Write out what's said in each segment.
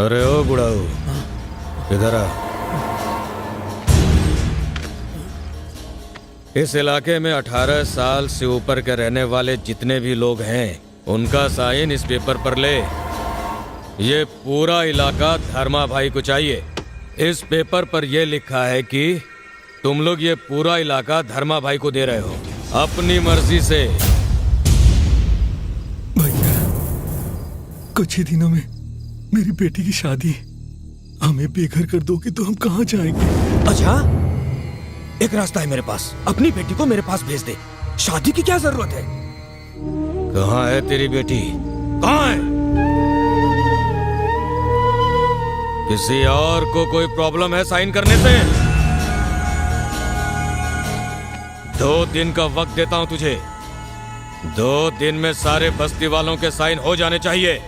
अरे ओ बुढ़ाऊ, इधर आ। इस इलाके में 18 साल से ऊपर के रहने वाले जितने भी लोग हैं उनका साइन इस पेपर पर ले। ये पूरा इलाका धर्मा भाई को चाहिए। इस पेपर पर यह लिखा है कि तुम लोग ये पूरा इलाका धर्मा भाई को दे रहे हो अपनी मर्जी से। भैया, कुछ ही दिनों में मेरी बेटी की शादी, हमें बेघर कर दोगे तो हम कहाँ जाएंगे? अच्छा, एक रास्ता है मेरे पास, अपनी बेटी को मेरे पास भेज दे। शादी की क्या जरूरत है? कहाँ है तेरी बेटी? कहाँ है? किसी और को कोई प्रॉब्लम है साइन करने से? 2 दिन का वक्त देता हूं तुझे। 2 दिन में सारे बस्ती वालों के साइन हो जाने चाहिए,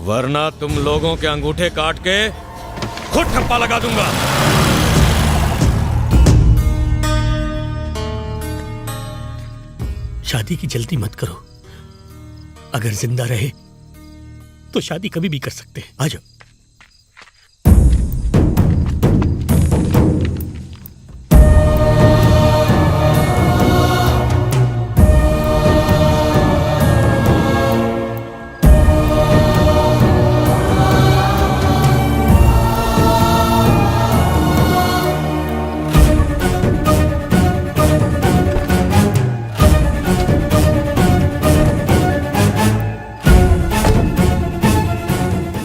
वरना तुम लोगों के अंगूठे काट के खुद ठप्पा लगा दूंगा। शादी की जल्दी मत करो। अगर जिंदा रहे तो शादी कभी भी कर सकते हैं। आ जाओ।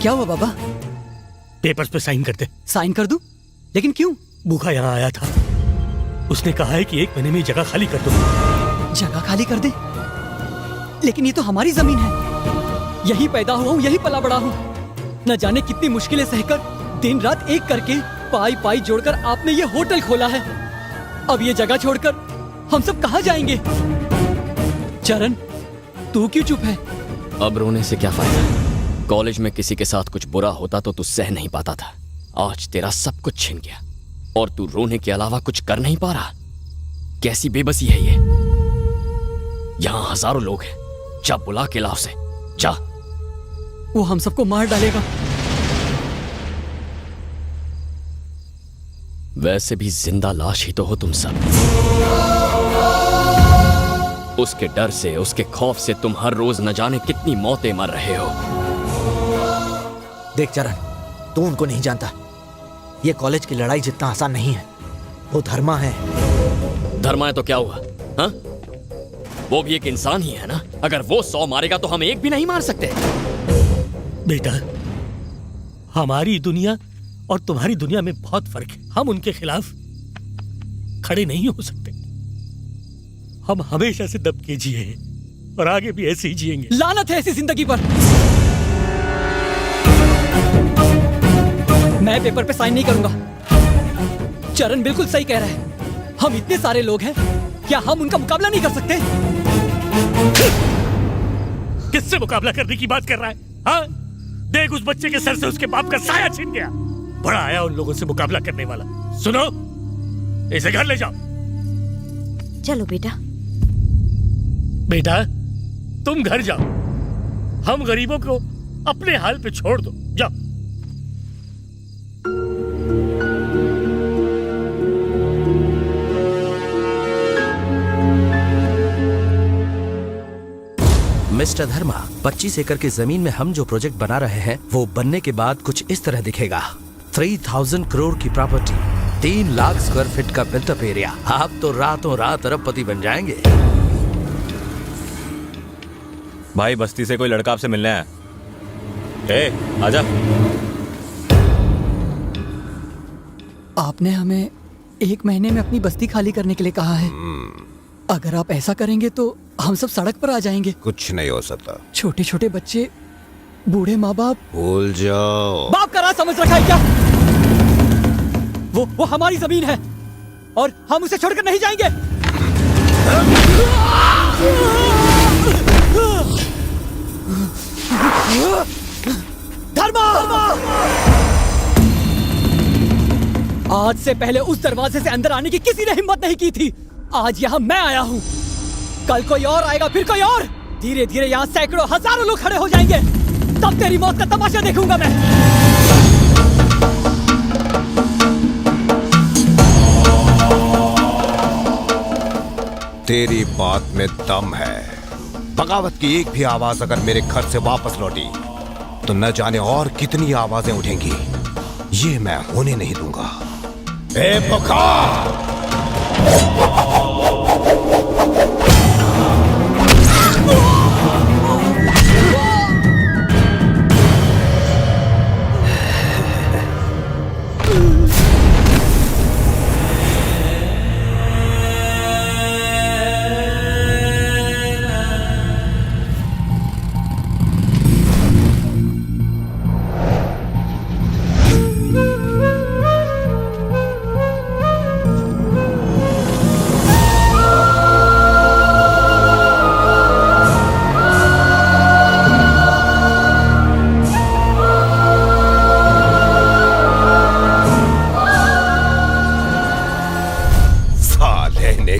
क्या हुआ बाबा? पेपर्स पे साइन कर दे। साइन कर दूं? लेकिन क्यों? भूखा यहाँ आया था, उसने कहा है कि 1 महीने में जगह खाली कर दो। जगह खाली कर दे? लेकिन ये तो हमारी जमीन है, यही पैदा हुआ हूँ, यही पला बड़ा हूँ। न जाने कितनी मुश्किलें सहकर दिन रात एक करके पाई पाई जोड़कर आपने ये होटल खोला है। अब ये जगह छोड़कर हम सब कहाँ जाएंगे? चरण, तू क्यों चुप है? अब रोने से क्या फायदा? कॉलेज में किसी के साथ कुछ बुरा होता तो तू सह नहीं पाता था। आज तेरा सब कुछ छिन गया और तू रोने के अलावा कुछ कर नहीं पा रहा। कैसी बेबसी है ये? यहाँ हजारों लोग हैं, जा बुला के लाओ से, जा। वो हम सबको मार डालेगा। वैसे भी जिंदा लाश ही तो हो तुम सब। उसके डर से, उसके खौफ से तुम हर रोज न जाने कितनी मौतें मर रहे हो। देख चरण, तू उनको नहीं जानता। ये कॉलेज की लड़ाई जितना आसान नहीं है। वो धर्मा है। धर्मा है तो क्या हुआ? हाँ, वो भी एक इंसान ही है ना। अगर वो 100 मारेगा तो हम एक भी नहीं मार सकते। बेटा, हमारी दुनिया और तुम्हारी दुनिया में बहुत फर्क है। हम उनके खिलाफ खड़े नहीं हो सकते। हम हमेशा से दब के जिए हैं और आगे भी ऐसे ही जिएंगे। लानत है ऐसी जिंदगी पर। मैं पेपर पे साइन नहीं करूंगा। चरण बिल्कुल सही कह रहा है। हम इतने सारे लोग हैं, क्या हम उनका मुकाबला नहीं कर सकते? किससे मुकाबला करने की बात कर रहा है? हाँ, देख उस बच्चे के सर से उसके बाप का साया छिन गया। बड़ा आया उन लोगों से मुकाबला करने वाला। सुनो, इसे घर ले जाओ। चलो बेटा। बेटा, तुम घर जाओ, हम गरीबों को अपने हाल पे छोड़ दो। जाओ। मिस्टर धर्मा, 25 एकड़ की जमीन में हम जो प्रोजेक्ट बना रहे हैं वो बनने के बाद कुछ इस तरह दिखेगा। 3000 करोड़ की प्रॉपर्टी, 3 लाख स्क्वायर फीट का बिल्टअप एरिया। आप तो रातों रात अरबपति बन जाएंगे। भाई, बस्ती से कोई लड़का आपसे मिलने आया। आजा। आपने हमें 1 महीने में अपनी बस्ती खाली करने के लिए कहा है। अगर आप ऐसा करेंगे तो हम सब सड़क पर आ जाएंगे। कुछ नहीं हो सकता। छोटे छोटे बच्चे, बूढ़े माँ बाप। भूल जाओ। बाप का राज समझ रखा है क्या? वो हमारी जमीन है और हम उसे छोड़कर नहीं जाएंगे। धर्मा! आज से पहले उस दरवाजे से अंदर आने की किसी ने हिम्मत नहीं की थी। आज यहाँ मैं आया हूँ, कल कोई और आएगा, फिर कोई और। धीरे धीरे यहाँ सैकड़ों हजारों लोग खड़े हो जाएंगे। तब तेरी मौत का तमाशा देखूंगा मैं। तेरी बात में दम है। बगावत की एक भी आवाज अगर मेरे घर से वापस लौटी तो न जाने और कितनी आवाजें उठेंगी। ये मैं होने नहीं दूंगा। ए बुखार!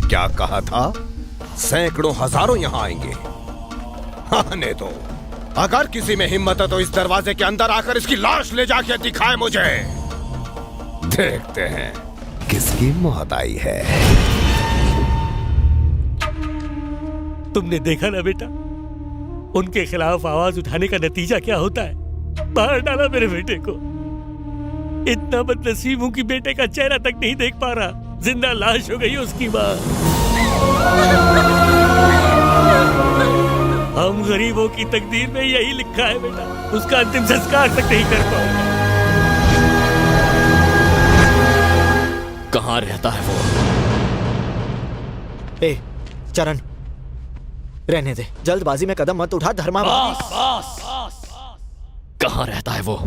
क्या कहा था? सैकड़ों हजारों यहां आएंगे। आने दो। अगर किसी में हिम्मत है तो इस दरवाजे के अंदर आकर इसकी लाश ले जाके दिखाए मुझे। देखते हैं किसकी मौत आई है। तुमने देखा ना बेटा, उनके खिलाफ आवाज उठाने का नतीजा क्या होता है। मार डाला मेरे बेटे को। इतना बदनसीब हूं कि बेटे का चेहरा तक नहीं देख पा रहा। जिंदा लाश हो गई उसकी माँ। हम गरीबों की तकदीर में यही लिखा है बेटा, उसका अंतिम संस्कार तक नहीं कर पाऊंगा। कहाँ रहता है वो? ए चरण, रहने दे। जल्दबाजी में कदम मत उठा धर्मा। कहाँ रहता है वो?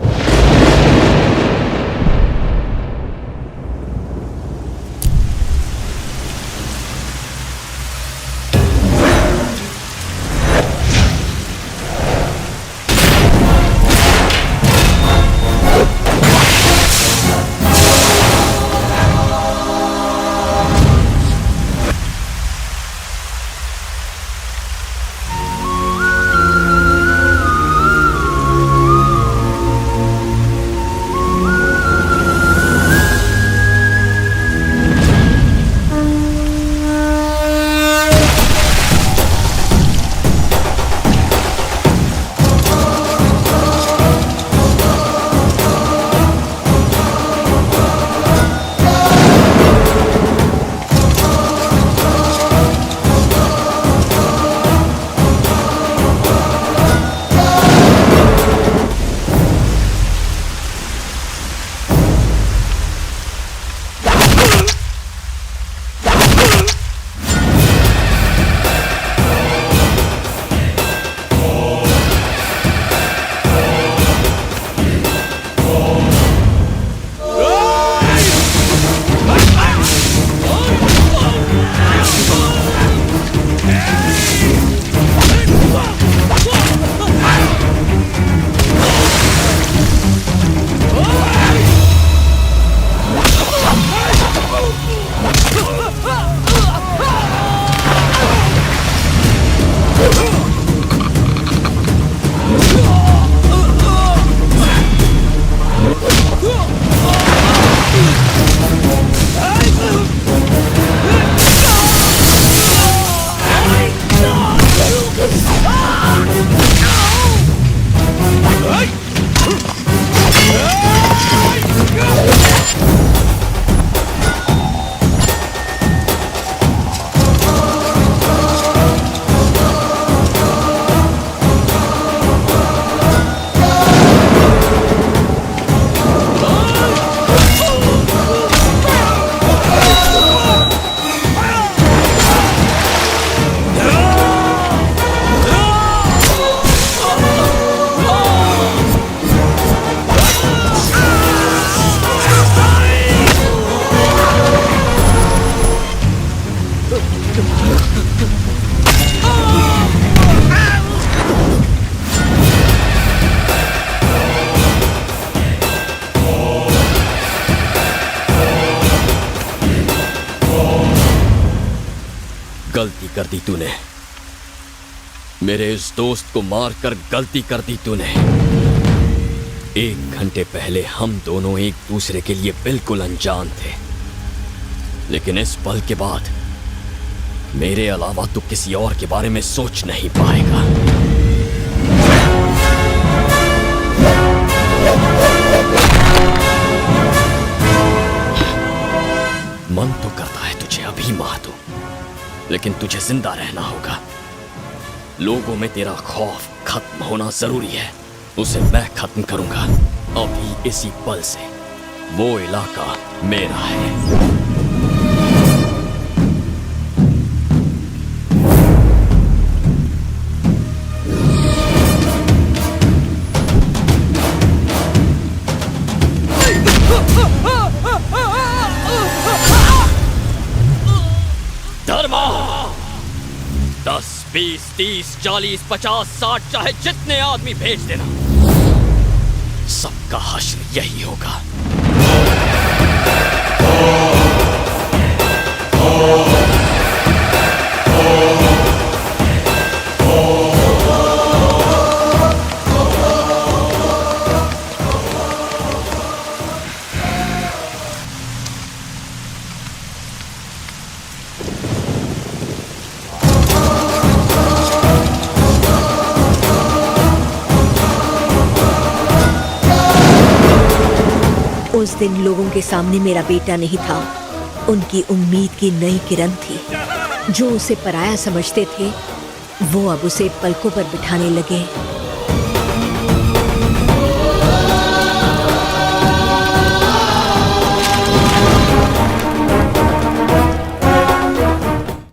गलती कर दी तूने। मेरे इस दोस्त को मारकर गलती कर दी तूने। 1 घंटे पहले हम दोनों एक दूसरे के लिए बिल्कुल अनजान थे, लेकिन इस पल के बाद मेरे अलावा तू किसी और के बारे में सोच नहीं पाएगा। मन तो करता है तुझे अभी मार दूं, लेकिन तुझे जिंदा रहना होगा। लोगों में तेरा खौफ खत्म होना जरूरी है। उसे मैं खत्म करूंगा अभी इसी पल से। वो इलाका मेरा है। धर्मा 10, 20, 30, 40, 50, 60 चाहे जितने आदमी भेज देना, सबका हश्र यही होगा। उस दिन लोगों के सामने मेरा बेटा नहीं था, उनकी उम्मीद की नई किरण थी। जो उसे पराया समझते थे वो अब उसे पलकों पर बिठाने लगे।